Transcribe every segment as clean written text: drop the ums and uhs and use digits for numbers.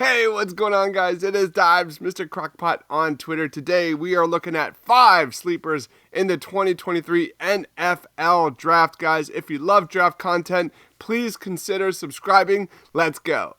Hey, what's going on, guys? It is Dives, Mr. Crockpot on Twitter. Today, we are looking at 5 sleepers in the 2023 NFL Draft, guys. If you love draft content, please consider subscribing. Let's go.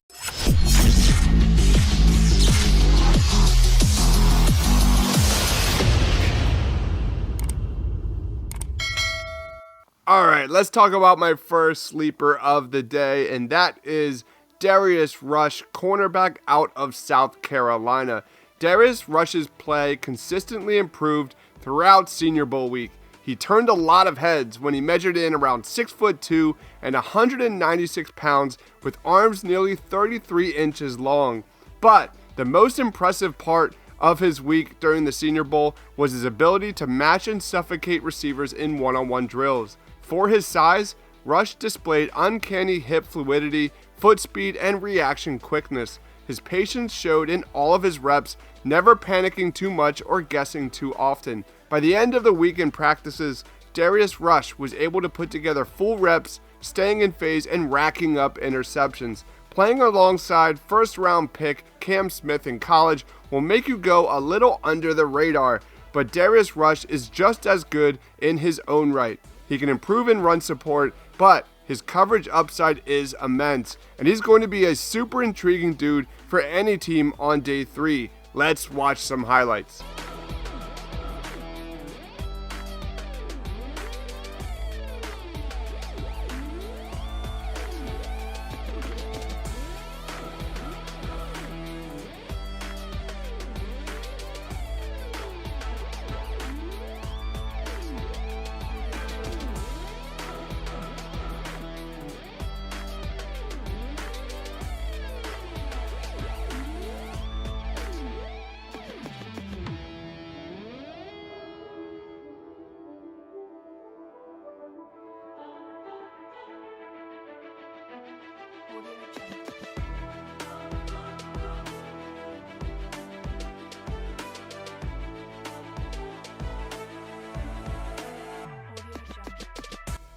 All right, let's talk about my first sleeper of the day, and that is Darius Rush, cornerback out of South Carolina. Darius Rush's play consistently improved throughout Senior Bowl week. He turned a lot of heads when he measured in around 6'2" and 196 pounds with arms nearly 33 inches long. But the most impressive part of his week during the Senior Bowl was his ability to match and suffocate receivers in one-on-one drills. For his size, Rush displayed uncanny hip fluidity, foot speed, and reaction quickness. His patience showed in all of his reps, never panicking too much or guessing too often. By the end of the week in practices, Darius Rush was able to put together full reps, staying in phase and racking up interceptions. Playing alongside first-round pick Cam Smith in college will make you go a little under the radar, but Darius Rush is just as good in his own right. He can improve in run support, but his coverage upside is immense, and he's going to be a super intriguing dude for any team on day 3. Let's watch some highlights.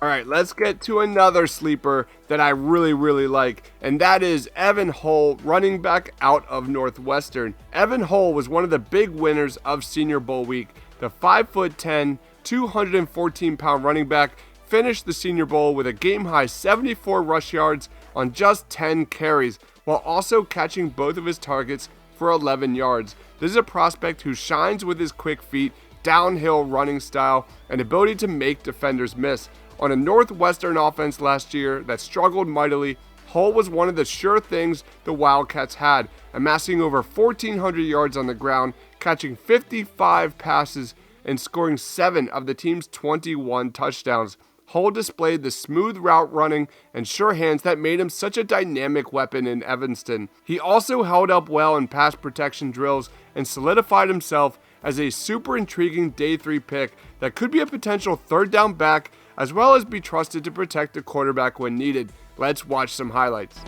All right, let's get to another sleeper that I really like, and that is Evan Hull, running back out of Northwestern. Evan Hull was one of the big winners of Senior Bowl week. The 5'10", 214-pound running back finished the Senior Bowl with a game-high 74 rush yards on just 10 carries, while also catching both of his targets for 11 yards. This is a prospect who shines with his quick feet, downhill running style, and ability to make defenders miss. On a Northwestern offense last year that struggled mightily, Hull was one of the sure things the Wildcats had, amassing over 1,400 yards on the ground, catching 55 passes, and scoring 7 of the team's 21 touchdowns. Hull displayed the smooth route running and sure hands that made him such a dynamic weapon in Evanston. He also held up well in pass protection drills and solidified himself as a super intriguing day 3 pick that could be a potential third down back, as well as be trusted to protect the quarterback when needed. Let's watch some highlights.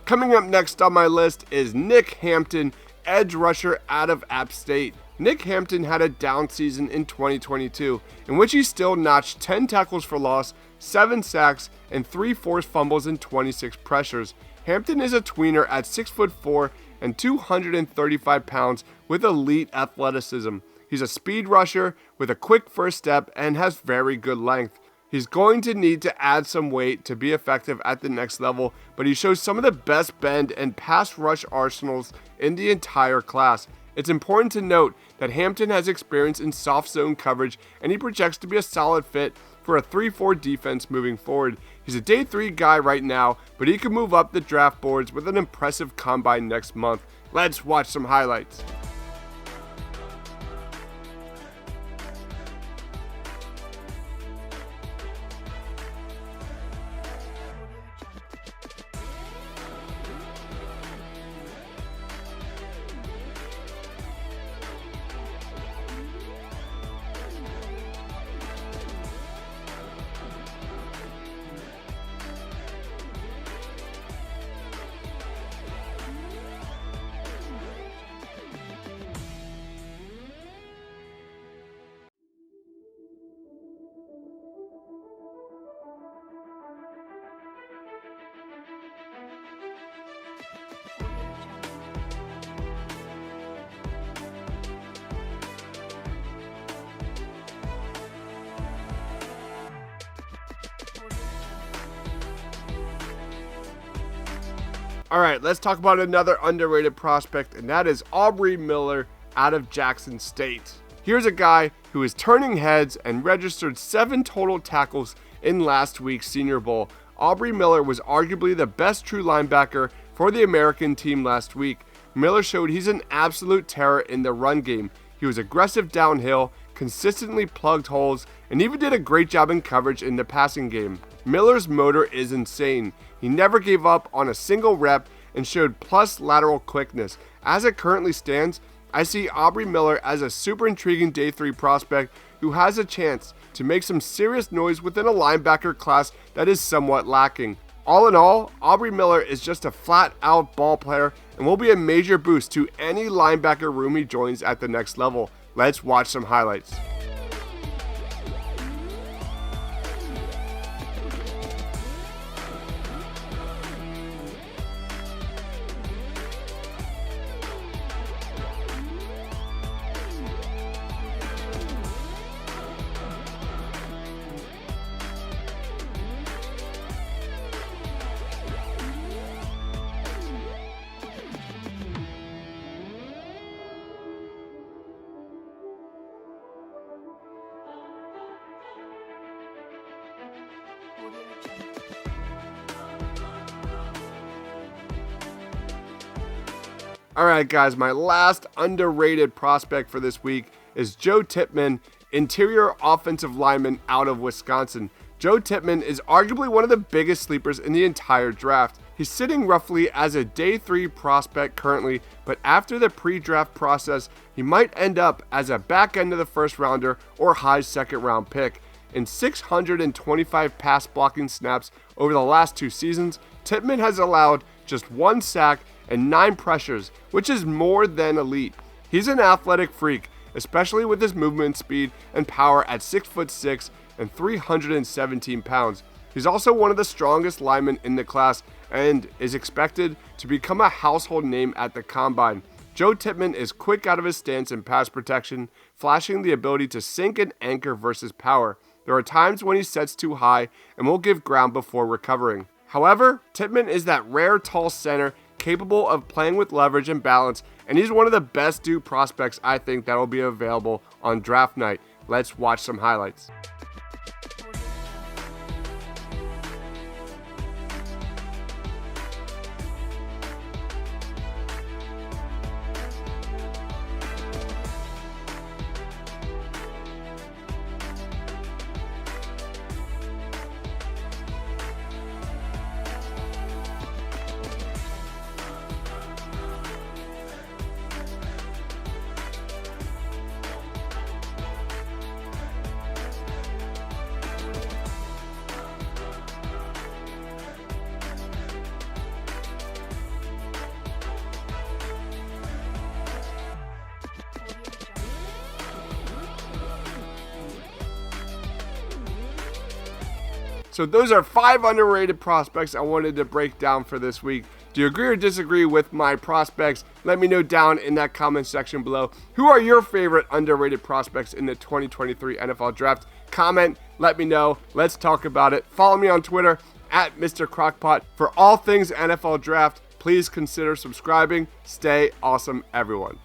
Coming up next on my list is Nick Hampton, edge rusher out of App State. Nick Hampton had a down season in 2022, in which he still notched 10 tackles for loss, 7 sacks, and 3 forced fumbles in 26 pressures. Hampton is a tweener at 6'4" and 235 pounds with elite athleticism. He's a speed rusher with a quick first step and has very good length. He's going to need to add some weight to be effective at the next level, but he shows some of the best bend and pass rush arsenals in the entire class. It's important to note that Hampton has experience in soft zone coverage, and he projects to be a solid fit for a 3-4 defense moving forward. He's a day 3 guy right now, but he could move up the draft boards with an impressive combine next month. Let's watch some highlights. All right, let's talk about another underrated prospect, and that is Aubrey Miller out of Jackson State. Here's a guy who is turning heads and registered 7 total tackles in last week's Senior Bowl. Aubrey Miller was arguably the best true linebacker for the American team last week. Miller showed he's an absolute terror in the run game. He was aggressive downhill, consistently plugged holes, and even did a great job in coverage in the passing game. Miller's motor is insane. He never gave up on a single rep and showed plus lateral quickness. As it currently stands, I see Aubrey Miller as a super intriguing day 3 prospect who has a chance to make some serious noise within a linebacker class that is somewhat lacking. All in all, Aubrey Miller is just a flat out ball player and will be a major boost to any linebacker room he joins at the next level. Let's watch some highlights. Alright guys, my last underrated prospect for this week is Joe Tippmann, interior offensive lineman out of Wisconsin. Joe Tippmann is arguably one of the biggest sleepers in the entire draft. He's sitting roughly as a day 3 prospect currently, but after the pre-draft process, he might end up as a back end of the first rounder or high second round pick. In 625 pass blocking snaps over the last 2 seasons, Tippmann has allowed just 1 sack and 9 pressures, which is more than elite. He's an athletic freak, especially with his movement speed and power at 6'6" and 317 pounds. He's also one of the strongest linemen in the class and is expected to become a household name at the combine. Joe Tippmann is quick out of his stance in pass protection, flashing the ability to sink and anchor versus power. There are times when he sets too high and will give ground before recovering. However, Tippmann is that rare tall center capable of playing with leverage and balance, and he's one of the best due prospects I think that will be available on draft night. Let's watch some highlights. So those are 5 underrated prospects I wanted to break down for this week. Do you agree or disagree with my prospects? Let me know down in that comment section below. Who are your favorite underrated prospects in the 2023 NFL Draft? Comment, let me know. Let's talk about it. Follow me on Twitter at Mr. Crockpot. For all things NFL Draft, please consider subscribing. Stay awesome, everyone.